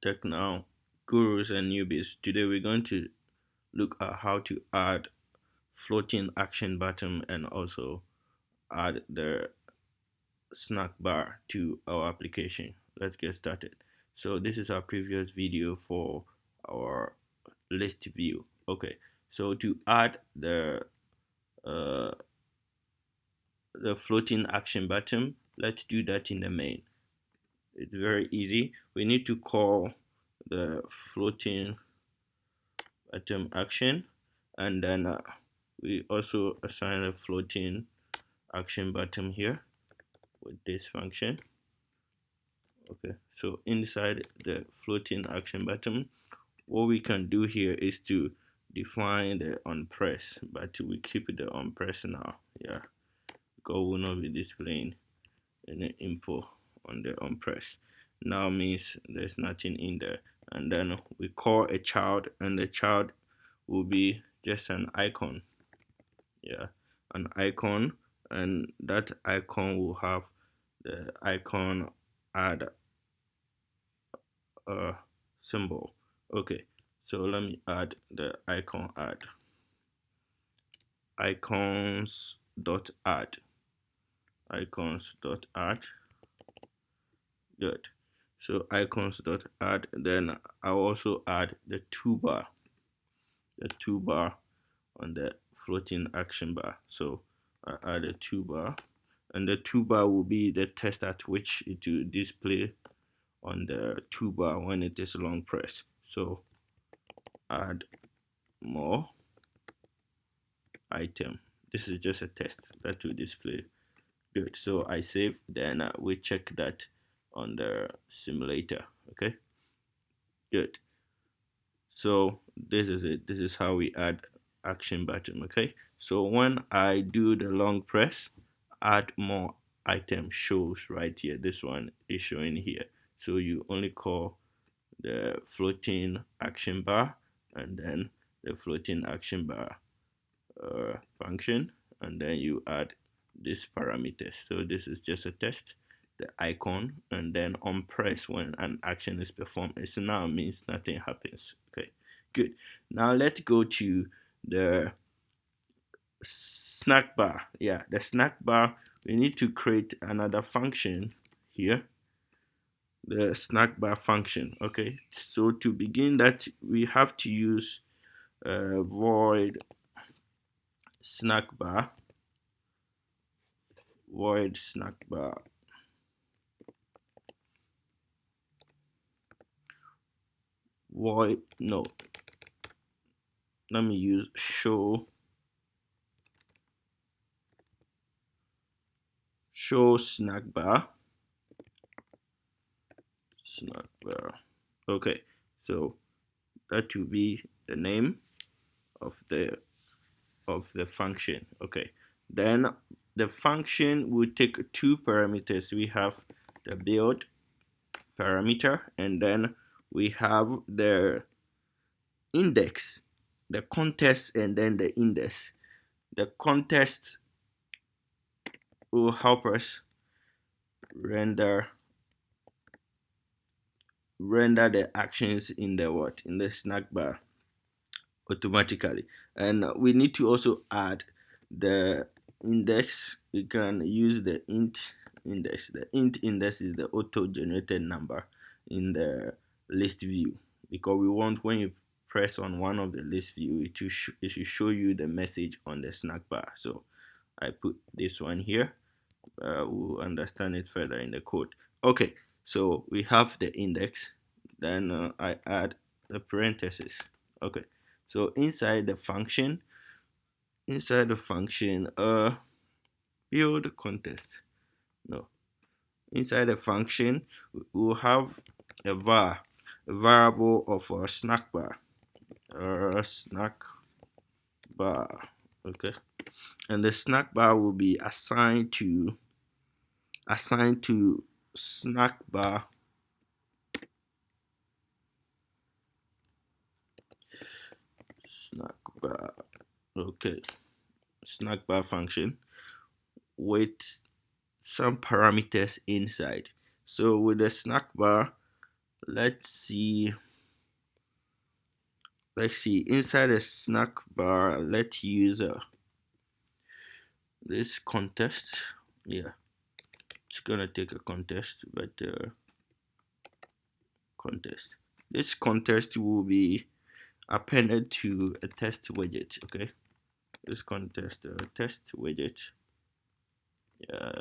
Tech Now gurus and newbies. Today we're going to look at how to add floating action button and also add the snack bar to our application. Let's get started. So this is our previous video for our list view. Okay, so to add uh, the floating action button, let's do that in the main. It's very easy. We need to call the floating button action, and then we also assign a floating action button here with this function. Okay, so inside the floating action button, what we can do here is to define the onPressed, but we keep the onPressed now. Yeah, because we'll not be displaying any info on the onPressed. Now means there's nothing in there, and then we call a child, and the child will be just an icon. Yeah, an icon, and that icon will have the icon add symbol. Okay, so let me add the icon add icons dot add icons dot add. Good. So icons dot add, then I'll also add the toolbar on the floating action bar. So I add a toolbar, and the toolbar will be the text at which it will display on the toolbar when it is long press. So add more item. This is just a test that will display. Good. So I save, then we check that on the simulator. Okay, good. So this is it. This is how we add action button. Okay, so when I do the long press, add more item shows right here. This one is showing here. So you only call the floating action bar and then the floating action bar function, and then you add these parameters. So this is just a test, the icon, and then on press when an action is performed. It now means nothing happens. Okay, good. Now let's go to the snack bar. Yeah, the snack bar, we need to create another function here, the snack bar function. Okay, so to begin that, we have to use void snack bar void snack bar void no let me use show snack bar. Okay, so that will be the name of the function. Okay, then the function will take two parameters. We have the build parameter, and then we have the index, the context, and then the index. The context will help us render the actions in the snack bar automatically, and we need to also add the index. We can use the int index. The int index is the auto generated number in the list view, because we want, when you press on one of the list view, it should show you the message on the snack bar. So I put this one here. We'll understand it further in the code. Okay, so we have the index, then I add the parentheses. Okay, so inside the function build context, no, inside the function we'll have a variable of our snack bar, okay, and the snack bar will be assigned to snack bar okay, snack bar function with some parameters inside. So with the snack bar, let's see. Inside a snack bar, let's use this contest. Yeah, it's gonna take a contest, but contest. This contest will be appended to a test widget. Okay, this contest test widget.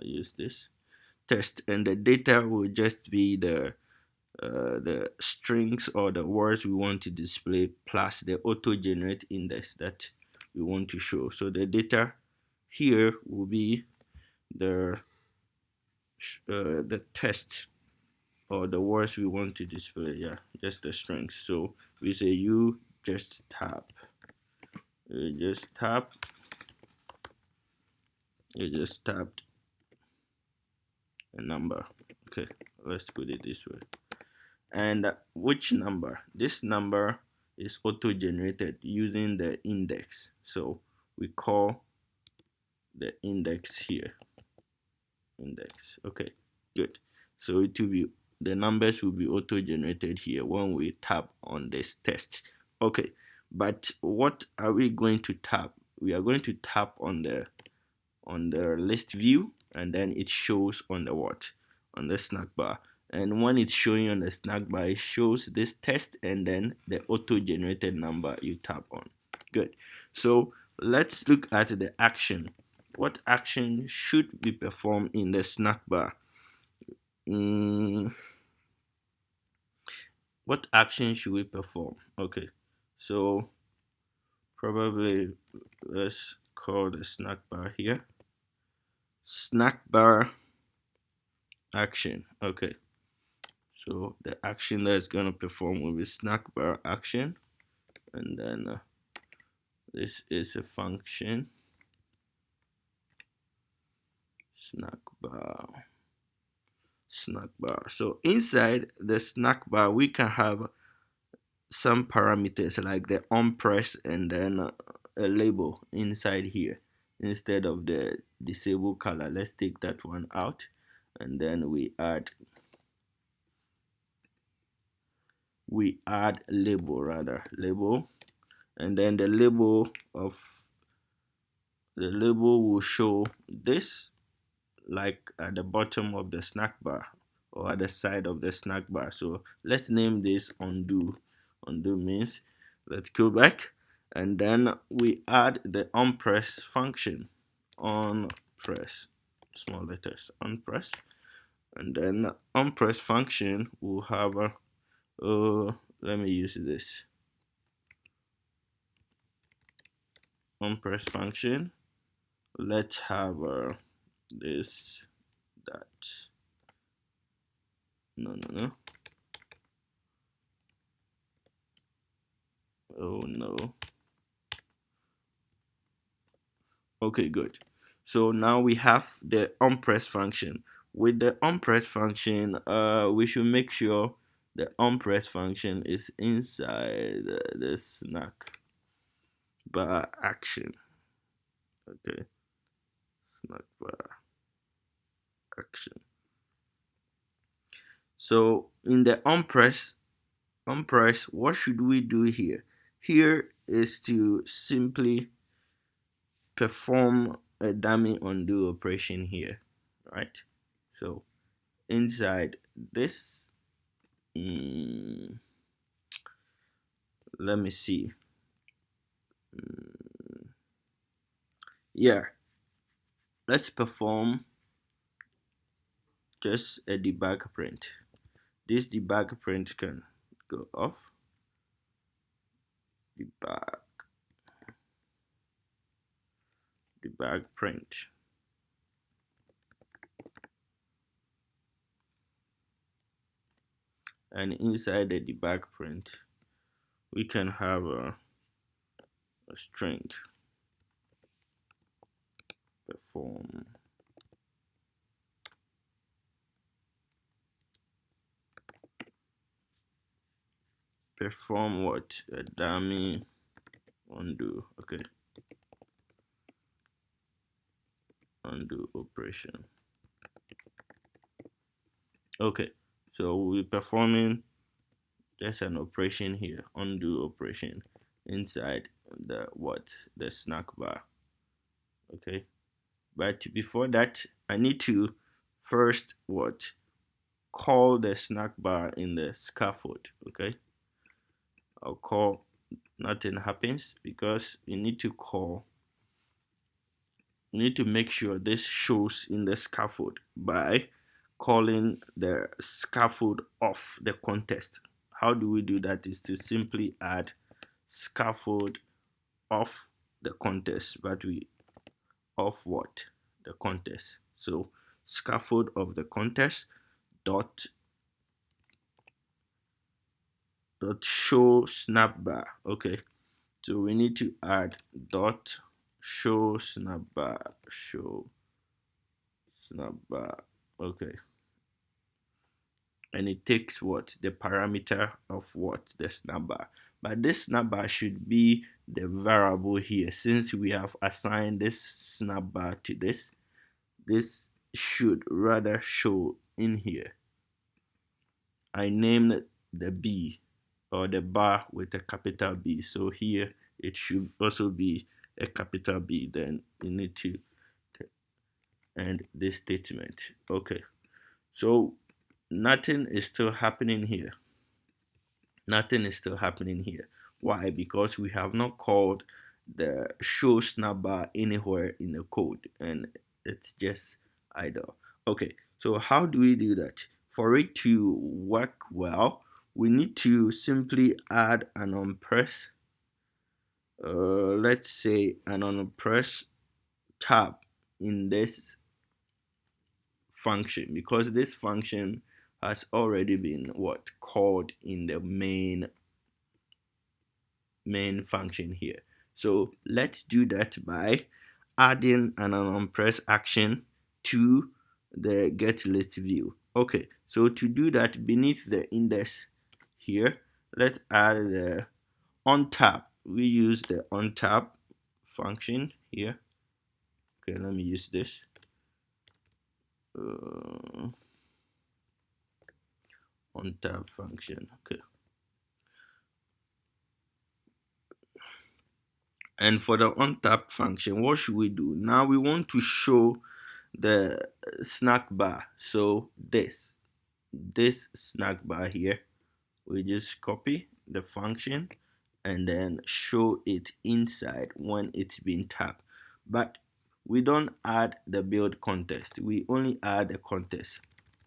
Use this test, and the data will just be the strings or the words we want to display plus the auto generate index that we want to show. So the data here will be the test or the words we want to display. Yeah, just the strings. So we say you just tap, you just tap, you just tapped a number. Okay, let's put it this way. And which number? This number is auto generated using the index. So we call the index here. Index. Okay, good. So it will be, the numbers will be auto generated here when we tap on this test. Okay, but what are we going to tap? We are going to tap on the list view, and then it shows on the what? On the snack bar. And when it's showing on the snack bar, it shows this test and then the auto generated number you tap on. Good. So let's look at the action. What action should be performed in the snack bar? What action should we perform? Okay, so probably let's call the snack bar here SnackBar Action. Okay, so the action that's gonna perform will be SnackBar Action, and then this is a function SnackBar. So inside the SnackBar we can have some parameters like the onPressed and then a label inside here instead of the disable color. Let's take that one out, and then we add label, and then the label will show this like at the bottom of the snack bar or at the side of the snack bar. So let's name this undo. Undo means let's go back, and then we add the onPressed function. onPressed, small letters, onPressed, and then onPressed function will have a let me use this onPressed function. Let's have this that no. Oh no. Okay, good. So now we have the onPressed function. With the onPressed function, we should make sure the onPressed function is inside the snack bar action. Okay, snack bar action. So in the onPressed, what should we do here? Here is to simply perform a dummy undo operation here, right? So inside this, let me see. Yeah, let's perform just a debug print. This debug print can go off. Debug print. And inside the debug print, we can have a string perform what? A dummy undo. Okay, undo operation. Okay, so we're performing there's an operation here, undo operation inside the snack bar. Okay, but before that I need to first call the snack bar in the scaffold. Okay, I'll call, nothing happens because you need to make sure this shows in the scaffold by calling the scaffold off the context. How do we do that? Is to simply add scaffold off the context, but we off what? The context. So scaffold of the context dot show snapbar. Okay, so we need to add dot show snapbar. Okay, and it takes what? The parameter of what? The snapbar. But this snapbar should be the variable here. Since we have assigned this snapbar to this should rather show in here. I named the B, or the bar, with a capital B. So here it should also be a capital B. Then you need to end this statement. Okay, so nothing is still happening here. Nothing is still happening here. Why? Because we have not called the show snapbar anywhere in the code, and it's just idle. Okay, so how do we do that? For it to work well, we need to simply add an onPressed, let's say an onPressed tab in this function, because this function has already been called in the main function here. So let's do that by adding an onPressed action to the get list view. Okay, so to do that, beneath the index here, let's add the onTap. We use the onTap function here. Okay, let me use this. OnTap function. Okay, and for the onTap function, what should we do? Now we want to show the snack bar. So this snack bar here, we just copy the function and then show it inside when it's been tapped. But we don't add the build context, we only add the context,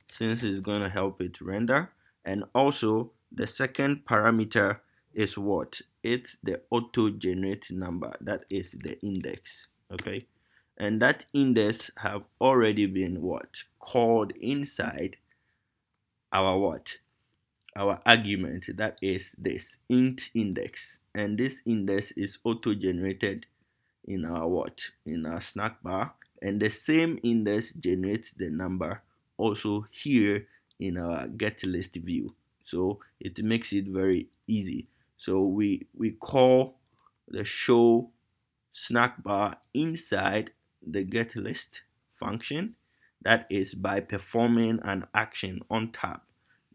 since it's going to help it render. And also the second parameter is what? It's the auto generate number, that is the index. Okay, and that index have already been called inside our our argument, that is this int index, and this index is auto generated in our in our snack bar, and the same index generates the number also here in our get list view. So it makes it very easy. So we call the show snack bar inside the get list function, that is by performing an action on tap.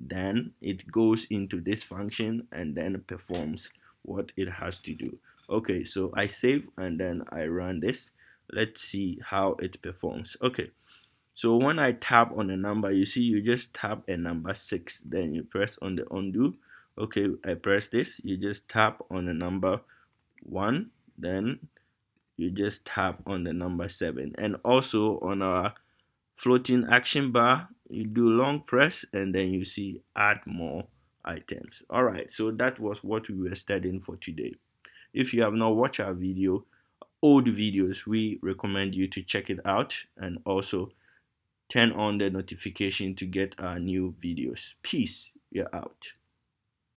Then it goes into this function and then performs what it has to do. Okay, so I save and then I run this. Let's see how it performs. Okay, so when I tap on a number, you see you just tap a number 6, then you press on the undo. Okay, I press this, you just tap on the number 1, then you just tap on the number 7. And also on our floating action bar, you do long press and then you see add more items. All right, so that was what we were studying for today. If you have not watched our old videos, we recommend you to check it out, and also turn on the notification to get our new videos. Peace. We're out.